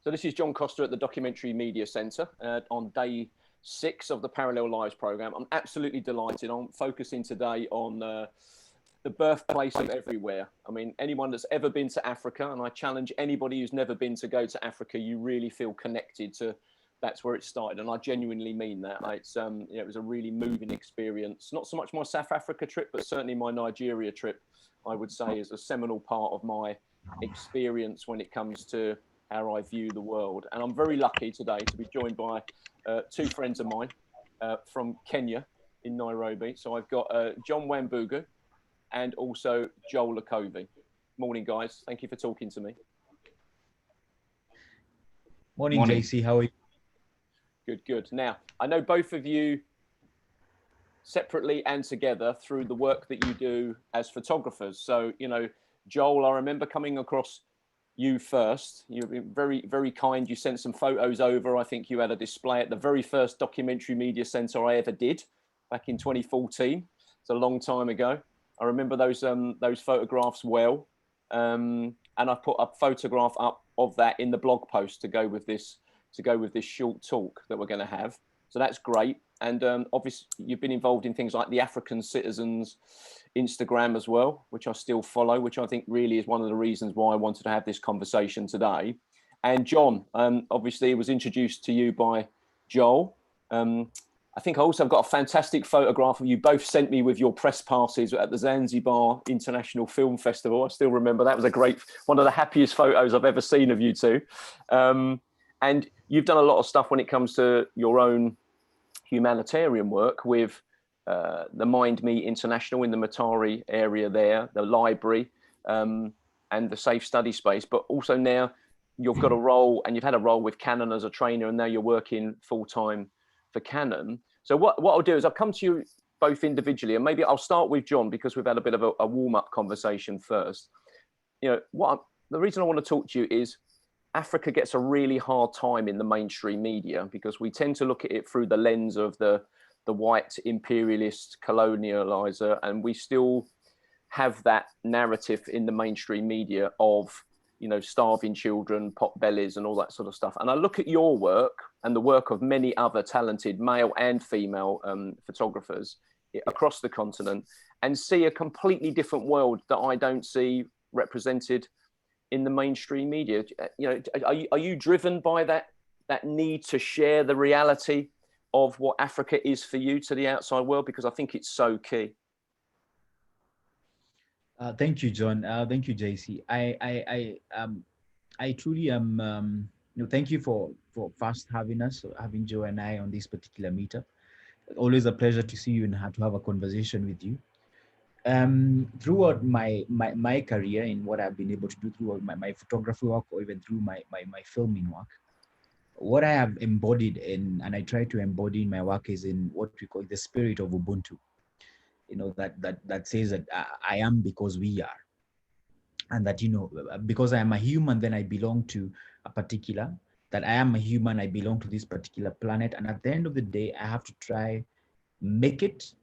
So this is John Costa at the Documentary Media Centre on day 6 of the Parallel Lives programme. I'm absolutely delighted. I'm focusing today on the birthplace of everywhere. I mean, anyone that's ever been to Africa, and I challenge anybody who's never been to go to Africa, you really feel connected to, that's where it started. And I genuinely mean that. It's, it was a really moving experience. Not so much my South Africa trip, but certainly my Nigeria trip, I would say, is a seminal part of my experience when it comes to how I view the world. And I'm very lucky today to be joined by 2 friends of mine from Kenya in Nairobi. So I've got John Wambugu and also Joel Lukhovi. Morning, guys. Thank you for talking to me. Morning. JC. How are you? Good, good. Now, I know both of you separately and together through the work that you do as photographers. So, you know, Joel, I remember coming across you first. You've been very, very kind. You sent some photos over. I think you had a display at the very first Documentary Media Centre I ever did back in 2014. It's a long time ago. I remember those photographs well. And I put a photograph up of that in the blog post to go with this short talk that we're going to have. So that's great. And obviously you've been involved in things like the African Citizens Instagram as well, which I still follow, which I think really is one of the reasons why I wanted to have this conversation today. And John, obviously it was introduced to you by Joel. I think I also got a fantastic photograph of you both sent me with your press passes at the Zanzibar International Film Festival. I still remember that was one of the happiest photos I've ever seen of you two. And you've done a lot of stuff when it comes to your own humanitarian work with the Mind Me International in the Matari area there, the library, and the Safe Study Space. But also now you've got a role, and you've had a role with Canon as a trainer, and now you're working full-time for Canon. So what I'll do is I'll come to you both individually, and maybe I'll start with John because we've had a bit of a warm-up conversation first. You know, the reason I want to talk to you is Africa gets a really hard time in the mainstream media because we tend to look at it through the lens of the white imperialist colonializer, and we still have that narrative in the mainstream media of, you know, starving children, pot bellies and all that sort of stuff. And I look at your work and the work of many other talented male and female photographers across the continent and see a completely different world that I don't see represented in the mainstream media. You know, are you driven by that need to share the reality of what Africa is for you to the outside world? Because I think it's so key. Thank you, John. Thank you, JC. I truly am. Thank you for first having us, having Joe and I on this particular meetup. Always a pleasure to see you and to have a conversation with you. Throughout my career in what I've been able to do throughout my photography work, or even through my filming work, what I have embodied in, and I try to embody in my work, is in what we call the spirit of Ubuntu. You know, that says that I am because we are. And that, you know, because I am a human, then I belong to a particular, that I am a human, I belong to this particular planet. And at the end of the day, I have to try make it,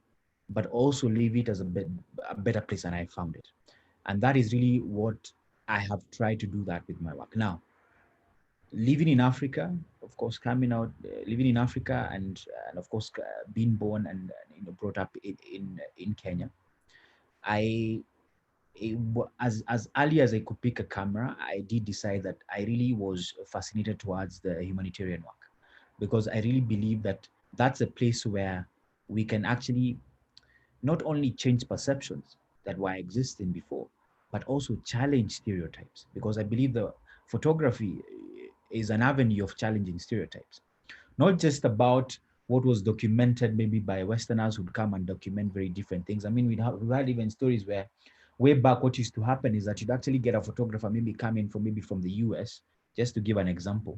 but also leave it as a better place than I found it. And that is really what I have tried to do that with my work. Now, living in Africa, of course, coming out, living in Africa, and of course, being born and brought up in Kenya, as early as I could pick a camera, I did decide that I really was fascinated towards the humanitarian work, because I really believe that that's a place where we can actually not only change perceptions that were existing before, but also challenge stereotypes, because I believe the photography is an avenue of challenging stereotypes, not just about what was documented maybe by Westerners who'd come and document very different things. I mean, we've had even stories where way back what used to happen is that you'd actually get a photographer maybe coming from the US, just to give an example,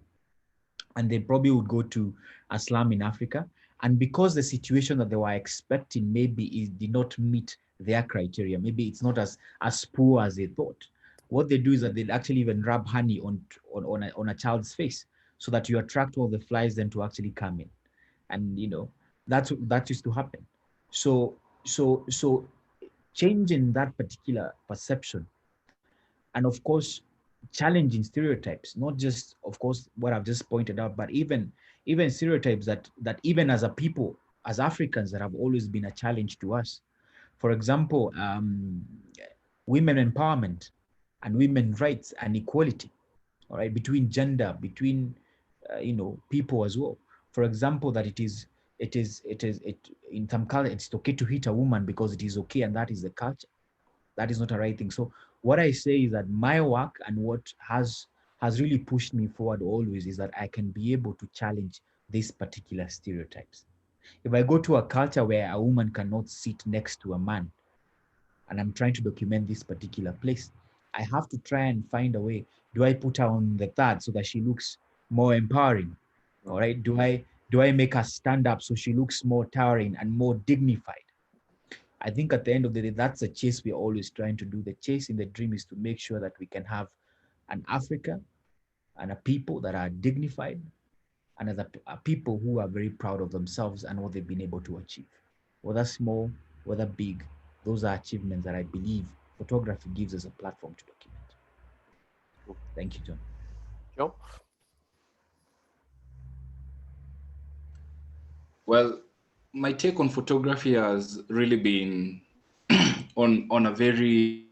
and they probably would go to a slum in Africa, and because the situation that they were expecting maybe did not meet their criteria, maybe it's not as poor as they thought, what they do is that they'll actually even rub honey on a child's face so that you attract all the flies then to actually come in. And you know, that used to happen. So changing that particular perception, and of course challenging stereotypes, not just, of course, what I've just pointed out, but even stereotypes that even as a people, as Africans, that have always been a challenge to us. For example, women empowerment and women rights and equality, all right, between gender, between people as well. For example, that it in some culture it's okay to hit a woman because it is okay, and that is the culture. That is not a right thing. So what I say is that my work and what has really pushed me forward always is that I can be able to challenge these particular stereotypes. If I go to a culture where a woman cannot sit next to a man, and I'm trying to document this particular place, I have to try and find a way. Do I put her on the third so that she looks more empowering? All right. Do I make her stand up so she looks more towering and more dignified? I think at the end of the day, that's a chase we're always trying to do. The chase in the dream is to make sure that we can have an Africa and a people that are dignified, and as a people who are very proud of themselves and what they've been able to achieve. Whether small, whether big, those are achievements that I believe photography gives us a platform to document. Thank you, John. Joe? Well, my take on photography has really been on a very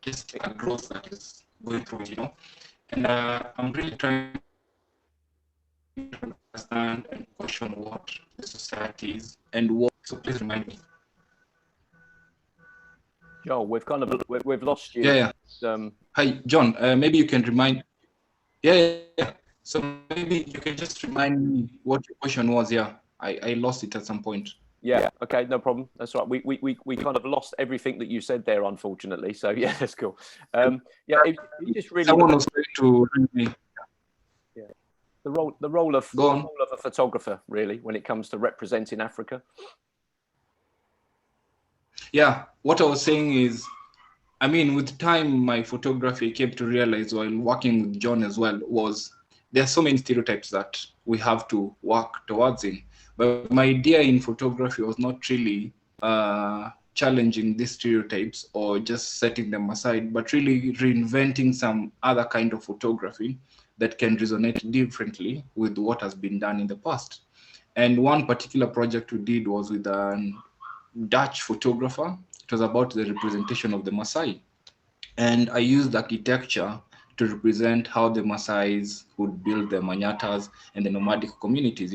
just a growth that is going through, and I'm really trying to understand and question what the society is and what. So please remind me. Joel, we've lost you. Yeah. Hi, John. Maybe you can remind. Yeah. So maybe you can just remind me what your question was. Yeah, I lost it at some point. Yeah. Okay. No problem. That's right. We kind of lost everything that you said there, unfortunately. So yeah, that's cool. Yeah. It just really. Someone was trying to remind me. Yeah. The role of a photographer, really, when it comes to representing Africa. Yeah. What I was saying is, I mean, with time, my photography came to realize while working with John as well was there are so many stereotypes that we have to work towards in. But my idea in photography was not really challenging these stereotypes or just setting them aside, but really reinventing some other kind of photography that can resonate differently with what has been done in the past. And one particular project we did was with a Dutch photographer. It was about the representation of the Maasai. And I used architecture to represent how the Maasais would build the manyatas and the nomadic communities,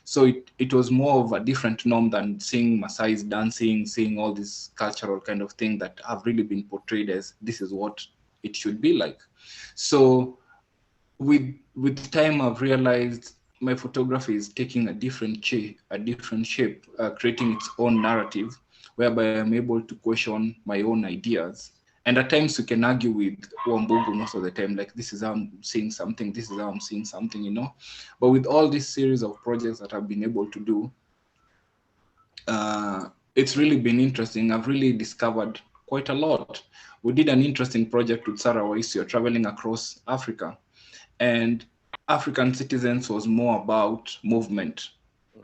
So it was more of a different norm than seeing Maasais dancing, seeing all this cultural kind of thing that have really been portrayed as this is what it should be like. So with time, I've realized my photography is taking a different shape, creating its own narrative, whereby I'm able to question my own ideas. And at times we can argue with Wambugu most of the time, like this is how I'm seeing something, this is how I'm seeing something, But with all this series of projects that I've been able to do, it's really been interesting. I've really discovered quite a lot. We did an interesting project with Sarah Waisio traveling across Africa. And African Citizens was more about movement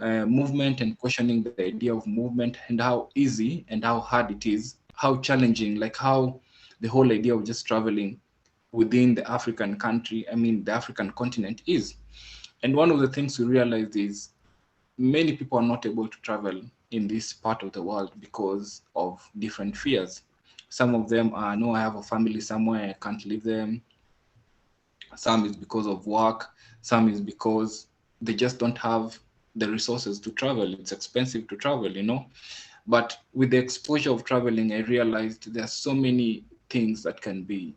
and questioning the idea of movement and how easy and how hard it is, how challenging, like how the whole idea of just traveling within the African country, the African continent is. And one of the things we realized is many people are not able to travel in this part of the world because of different fears. Some of them are, no, I have a family somewhere, I can't leave them. Some is because of work, some is because they just don't have the resources to travel. It's expensive to travel, But with the exposure of traveling, I realized there are so many things that can be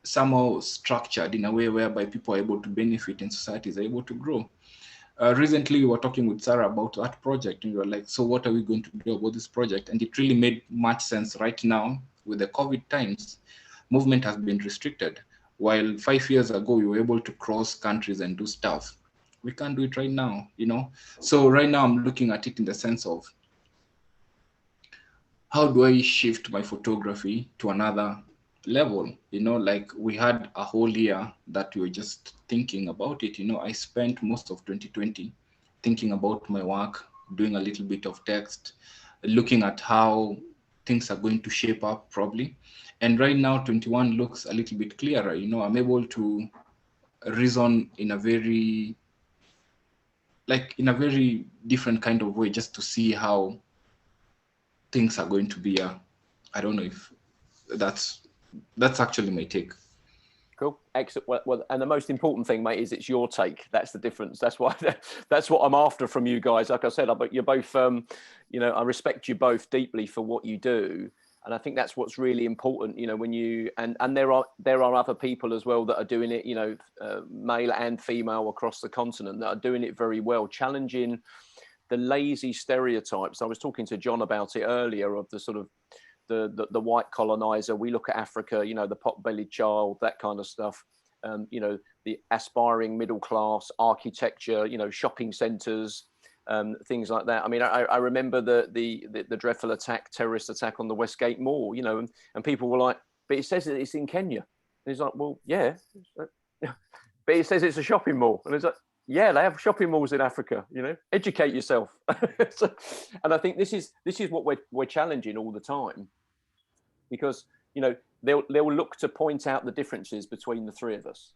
somehow structured in a way whereby people are able to benefit and societies are able to grow. Recently, we were talking with Sarah about that project, and we were like, so what are we going to do about this project? And it really made much sense right now with the COVID times. Movement has been restricted. While 5 years ago, we were able to cross countries and do stuff, we can't do it right now, So right now I'm looking at it in the sense of, how do I shift my photography to another level? Like we had a whole year that we were just thinking about it. I spent most of 2020 thinking about my work, doing a little bit of text, looking at how things are going to shape up probably. And right now, 21 looks a little bit clearer. I'm able to reason in a very different kind of way, just to see how things are going to be. I don't know if that's actually my take. Cool, excellent. Well, and the most important thing, mate, is it's your take. That's the difference. That's what I'm after from you guys. Like I said, you're both, I respect you both deeply for what you do, and I think that's what's really important. When you and there are other people as well that are doing it. Male and female across the continent that are doing it very well, challenging the lazy stereotypes. I was talking to John about it earlier, of the sort of the white colonizer. We look at Africa, the pot-bellied child, that kind of stuff. The aspiring middle class, architecture, shopping centres, things like that. I mean, I remember the dreadful terrorist attack on the Westgate Mall, and people were like, but it says that it's in Kenya. And he's like, well, yeah, but it says it's a shopping mall. And it's like, yeah, they have shopping malls in Africa. Educate yourself. And I think this is what we're challenging all the time, because they'll look to point out the differences between the three of us.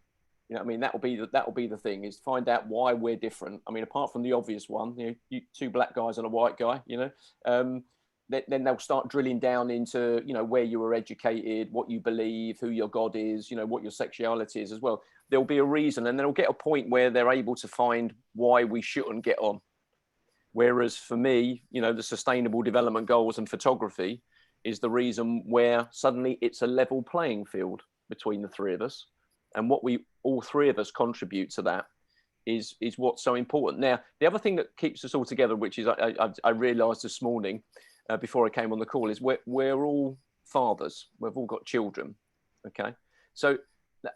I mean, that will be the thing, is find out why we're different. I mean, apart from the obvious one, you two black guys and a white guy. Then they'll start drilling down into where you were educated, what you believe, who your God is, what your sexuality is as well. There'll be a reason, and they'll get a point where they're able to find why we shouldn't get on. Whereas for me, the sustainable development goals and photography is the reason where suddenly it's a level playing field between the three of us, and what all three of us contribute to that is what's so important. Now, the other thing that keeps us all together, which is I realised this morning before I came on the call, is we're all fathers. We've all got children. Okay, so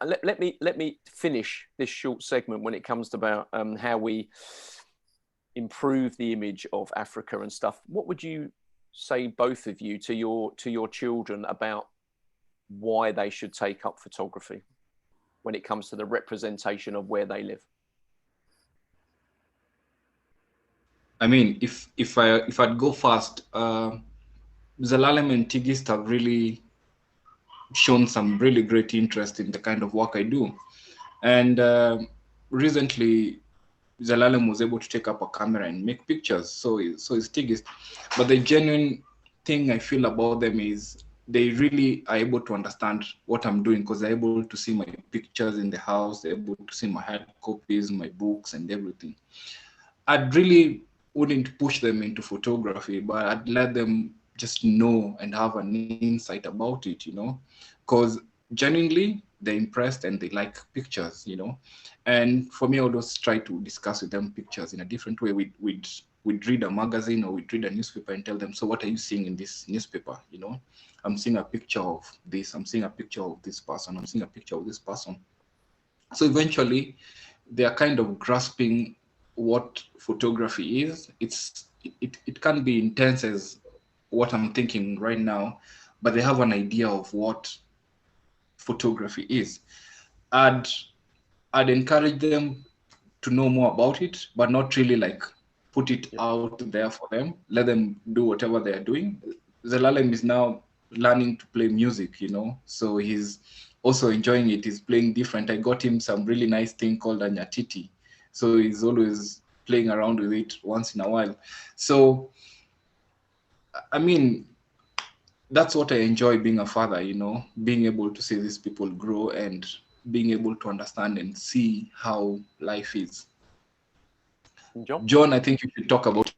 let me finish this short segment when it comes to about how we improve the image of Africa and stuff. What would you say, both of you, to your children about why they should take up photography when it comes to the representation of where they live? I mean, if I'd go first, Zelalem and Tigist have really shown some really great interest in the kind of work I do. And recently, Zelalem was able to take up a camera and make pictures. So is Tigist. But the genuine thing I feel about them is they really are able to understand what I'm doing, because they're able to see my pictures in the house. They're able to see my hard copies, my books, and everything. I'd really wouldn't push them into photography, but I'd let them just know and have an insight about it, because genuinely they're impressed and they like pictures, And for me, I would always try to discuss with them pictures in a different way. We'd read a magazine or we'd read a newspaper and tell them, so what are you seeing in this newspaper? I'm seeing a picture of this, I'm seeing a picture of this person, I'm seeing a picture of this person. So eventually they are kind of grasping what photography is. It can be intense as what I'm thinking right now, but they have an idea of what photography is. I'd encourage them to know more about it, but not really like put it out there for them. Let them do whatever they're doing. Zelalem is now learning to play music, so he's also enjoying it. He's playing different. I got him some really nice thing called a nyatiti. So he's always playing around with it once in a while. So, I mean, that's what I enjoy being a father, being able to see these people grow and being able to understand and see how life is. John, I think you should talk about.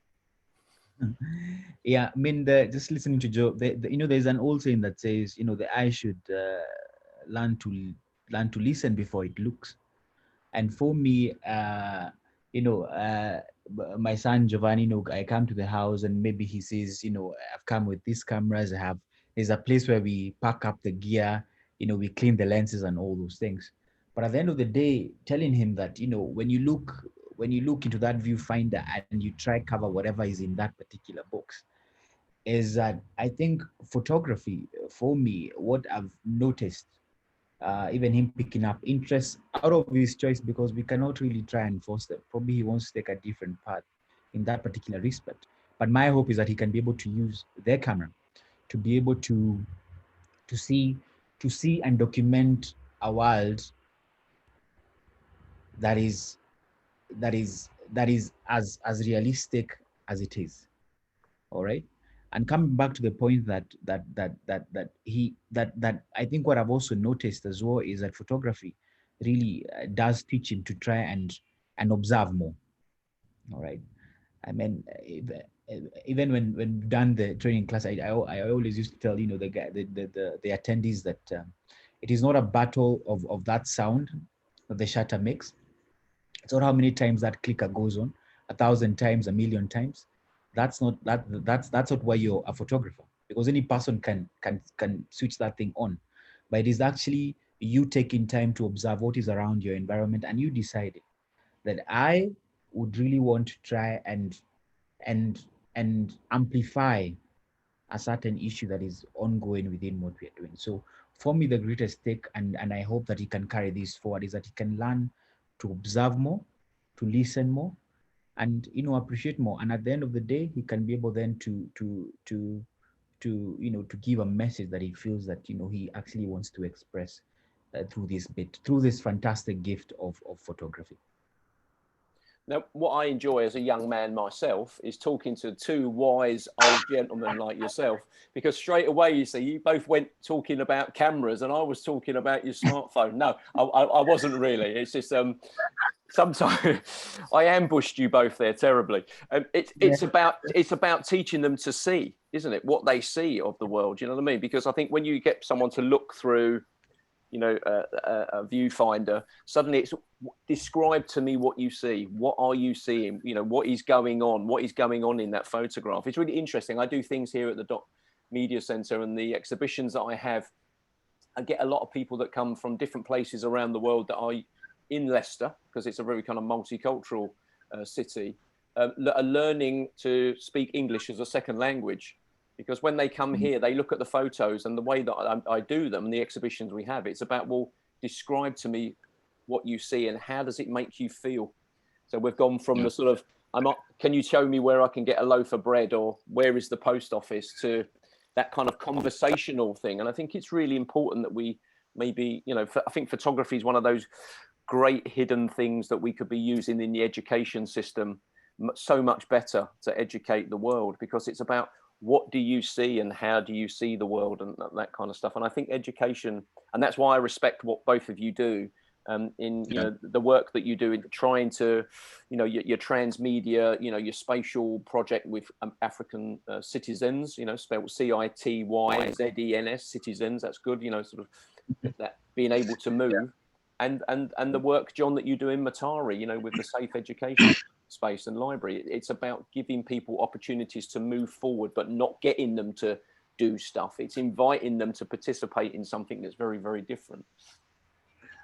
Yeah, I mean, just listening to Joe, there's an old saying that says, the eye should learn to listen before it looks. And for me, my son Giovanni, I come to the house and maybe he says, I've come with these cameras. There's a place where we pack up the gear, we clean the lenses and all those things. But at the end of the day, telling him that, when you look when you look into that viewfinder and you try cover whatever is in that particular box, is that I think photography, for me, what I've noticed, even him picking up interest out of his choice, because we cannot really try and force them. Probably he wants to take a different path in that particular respect. But my hope is that he can be able to use their camera to be able to see and document a world that is as realistic as it is. All right. And coming back to the point that I think what I've also noticed as well is that photography really does teach him to try and observe more. All right. I mean, even when we've done the training class, I always used to tell the attendees that it is not a battle of that sound that the shutter makes. It's not how many times that clicker goes on, 1,000 times, 1,000,000 times. That's not why you're a photographer, because any person can switch that thing on. But it is actually you taking time to observe what is around your environment, and you deciding that I would really want to try and amplify a certain issue that is ongoing within what we are doing. So for me, the greatest take, and I hope that he can carry this forward, is that he can learn to observe more, to listen more, and appreciate more. And at the end of the day, he can be able then to give a message that he feels that he actually wants to express through this fantastic gift of photography. Now, what I enjoy as a young man myself is talking to two wise old gentlemen like yourself, because straight away, you see, you both went talking about cameras and I was talking about your smartphone. No, I wasn't really. It's just sometimes I ambushed you both there terribly. It's about teaching them to see, isn't it? What they see of the world. You know what I mean? Because I think when you get someone to look through a viewfinder, suddenly it's describe to me what you see. What are you seeing? What is going on in that photograph? It's really interesting. I do things here at the Doc Media Centre, and the exhibitions that I have, I get a lot of people that come from different places around the world that are in Leicester, because it's a very kind of multicultural city, are learning to speak English as a second language. Because when they come here, they look at the photos and the way that I do them, and the exhibitions we have, it's about, well, describe to me what you see and how does it make you feel? So we've gone from the sort of, can you show me where I can get a loaf of bread, or where is the post office, to that kind of conversational thing. And I think it's really important that we maybe, I think photography is one of those great hidden things that we could be using in the education system so much better to educate the world, because it's about, what do you see and how do you see the world, and that kind of stuff. And I think education, and that's why I respect what both of you do in the work that you do in trying to, your transmedia, your spatial project with African citizens, spelled CITYZENS, citizens. That's good, sort of that being able to move, and the work, John, that you do in Matari, with the safe education space and library. It's about giving people opportunities to move forward, but not getting them to do stuff. It's inviting them to participate in something that's very, very different.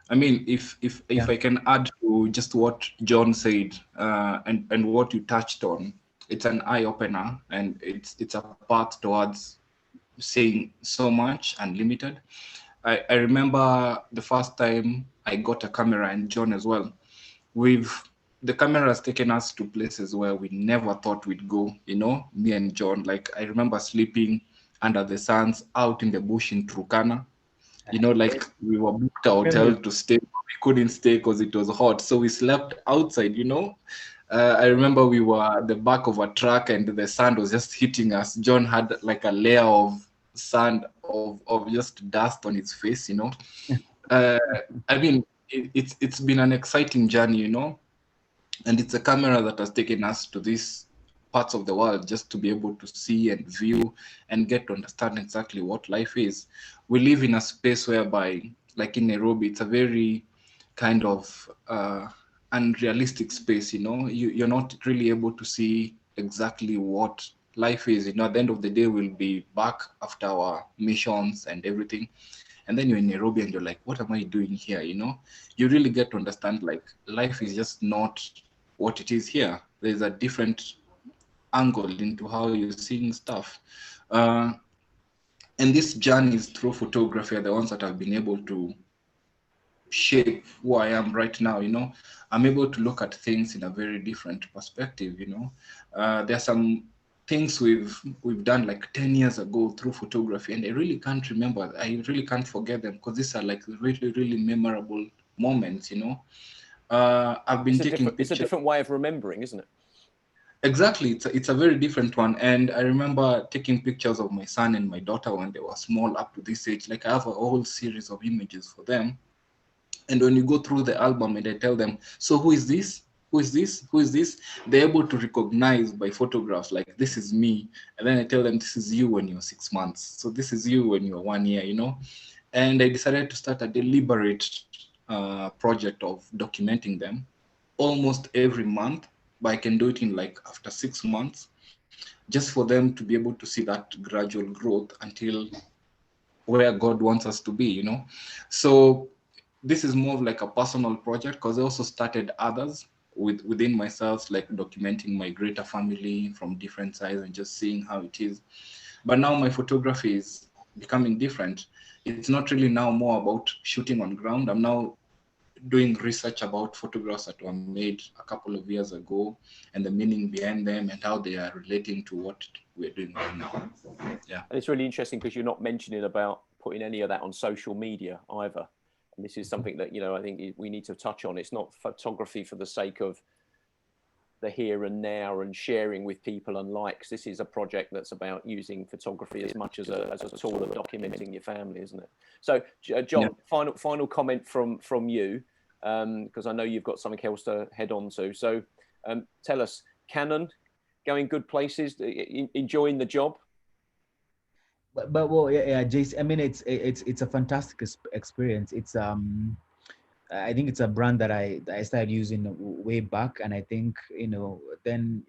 I mean, if I can add to just what John said, and what you touched on, it's an eye opener, and it's a path towards saying so much unlimited. I remember the first time I got a camera, and John as well. The camera has taken us to places where we never thought we'd go, me and John. Like, I remember sleeping under the suns out in the bush in Turkana. Like, we were booked a hotel to stay. We couldn't stay because it was hot. So we slept outside, I remember we were at the back of a truck and the sun was just hitting us. John had like a layer of sand, of just dust on his face, I mean, it's been an exciting journey, and it's a camera that has taken us to these parts of the world just to be able to see and view and get to understand exactly what life is. We live in a space whereby, like in Nairobi, it's a very kind of unrealistic space, You're not really able to see exactly what life is. At the end of the day, we'll be back after our missions and everything. And then you're in Nairobi and you're like, what am I doing here? You really get to understand, like, life is just not what it is here. There's a different angle into how you're seeing stuff. And these journeys through photography are the ones that have been able to shape who I am right now. I'm able to look at things in a very different perspective. There are some things we've done like 10 years ago through photography, and I really can't remember. I really can't forget them, because these are like really, really memorable moments. I've been taking pictures. It's a different way of remembering, isn't it? Exactly, it's a very different one. And I remember taking pictures of my son and my daughter when they were small, up to this age. Like, I have a whole series of images for them. And when you go through the album and I tell them, so who is this? Who is this? Who is this? They're able to recognize by photographs, like, this is me. And then I tell them, this is you when you're 6 months. So this is you when you're 1 year, And I decided to start a deliberate project of documenting them almost every month, but I can do it in like after 6 months, just for them to be able to see that gradual growth until where God wants us to be, So this is more of like a personal project, because I also started others within myself, like documenting my greater family from different sides and just seeing how it is. But now my photography is becoming different. It's not really now more about shooting on ground. I'm now doing research about photographs that were made a couple of years ago and the meaning behind them and how they are relating to what we're doing right now. Yeah. And it's really interesting because you're not mentioning about putting any of that on social media either. And this is something that, I think we need to touch on. It's not photography for the sake of the here and now and sharing with people and likes. This is a project that's about using photography as much as a tool of documenting your family, isn't it? So, John, yeah. final comment from you, because I know you've got something else to head on to. So tell us, Canon, going good places, enjoying the job? But well, yeah, Jason. I mean, it's a fantastic experience. It's I think it's a brand that I started using way back, and I think then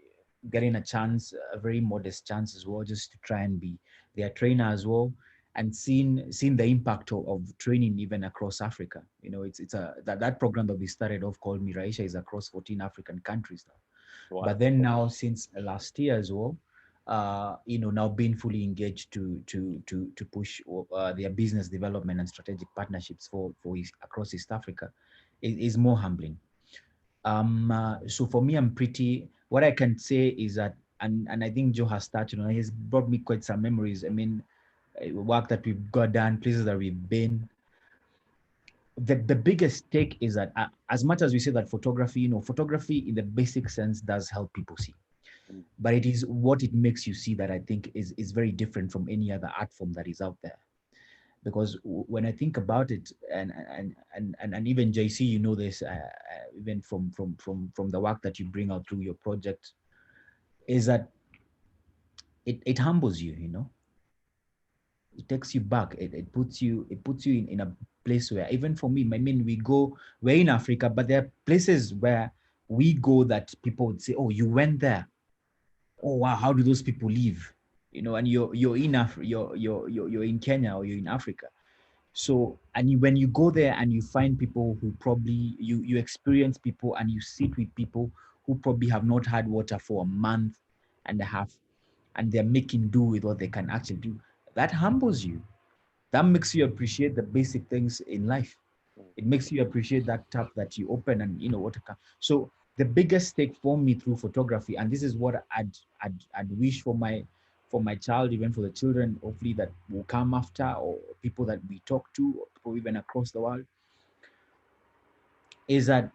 getting a very modest chance as well, just to try and be their trainer as well, and seeing the impact of training even across Africa. It's that program that we started off called Miraisha is across 14 African countries now. Wow. But then now, since last year as well, now being fully engaged to push their business development and strategic partnerships for across East Africa is more humbling. So for me, what I can say is that, and I think Joe has touched on, he's brought me quite some memories. I mean, work that we've got done, places that we've been. The biggest take is that as much as we say that photography in the basic sense does help people see, but it is what it makes you see that I think is very different from any other art form that is out there. Because when I think about it, and even JC, this, even from the work that you bring out through your project, is that it humbles you. It takes you back. It puts you in a place where, even for me, I mean, we're in Africa, but there are places where we go that people would say, "Oh, you went there. Oh wow, how do those people live?" And you're in Kenya or you're in Africa. So, and when you go there and you find people who probably you experience people and you sit with people who probably have not had water for a month and a half, and they're making do with what they can actually do, that humbles you. That makes you appreciate the basic things in life. It makes you appreciate that tap that you open and water can. So the biggest stake for me through photography, and this is what I'd wish for my child, even for the children, hopefully, that will come after, or people that we talk to, or people even across the world, is that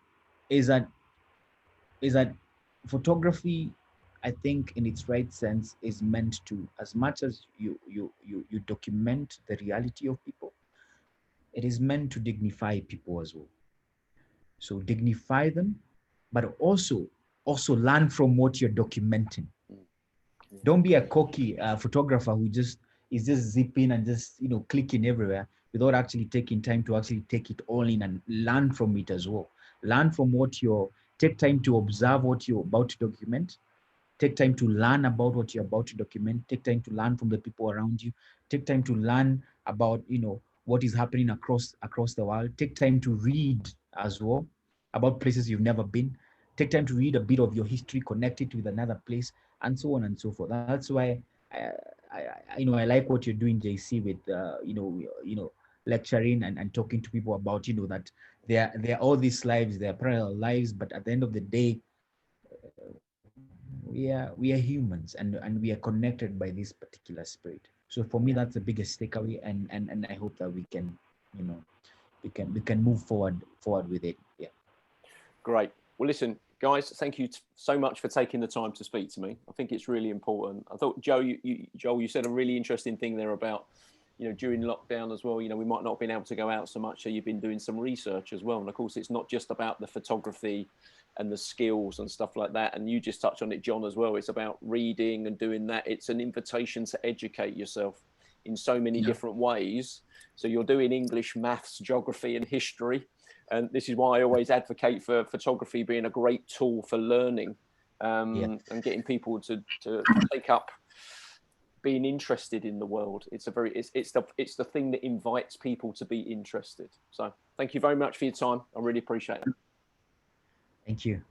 photography, I think, in its right sense, is meant to, as much as you document the reality of people, it is meant to dignify people as well. So dignify them, but also learn from what you're documenting. Don't be a cocky photographer who is just zipping and just clicking everywhere without actually taking time to actually take it all in and learn from it as well. Learn from take time to observe what you're about to document. Take time to learn about what you're about to document. Take time to learn from the people around you. Take time to learn about what is happening across the world. Take time to read as well about places you've never been. take time to read a bit of your history, connect it with another place, and so on and so forth. That's why I like what you're doing, JC, with lecturing and talking to people about that there are all these lives, there are parallel lives, but at the end of the day, we are humans, and we are connected by this particular spirit. So for me, that's the biggest takeaway, and I hope that we can we can move forward with it. Yeah. Great. Well, listen, guys, thank you so much for taking the time to speak to me. I think it's really important. I thought, Joel, you said a really interesting thing there about, during lockdown as well, we might not have been able to go out so much. So you've been doing some research as well. And of course, it's not just about the photography and the skills and stuff like that. And you just touched on it, John, as well. It's about reading and doing that. It's an invitation to educate yourself in so many different ways. So you're doing English, maths, geography, and history. And this is why I always advocate for photography being a great tool for learning, and getting people to take up being interested in the world. It's the thing that invites people to be interested. So thank you very much for your time. I really appreciate it. Thank you.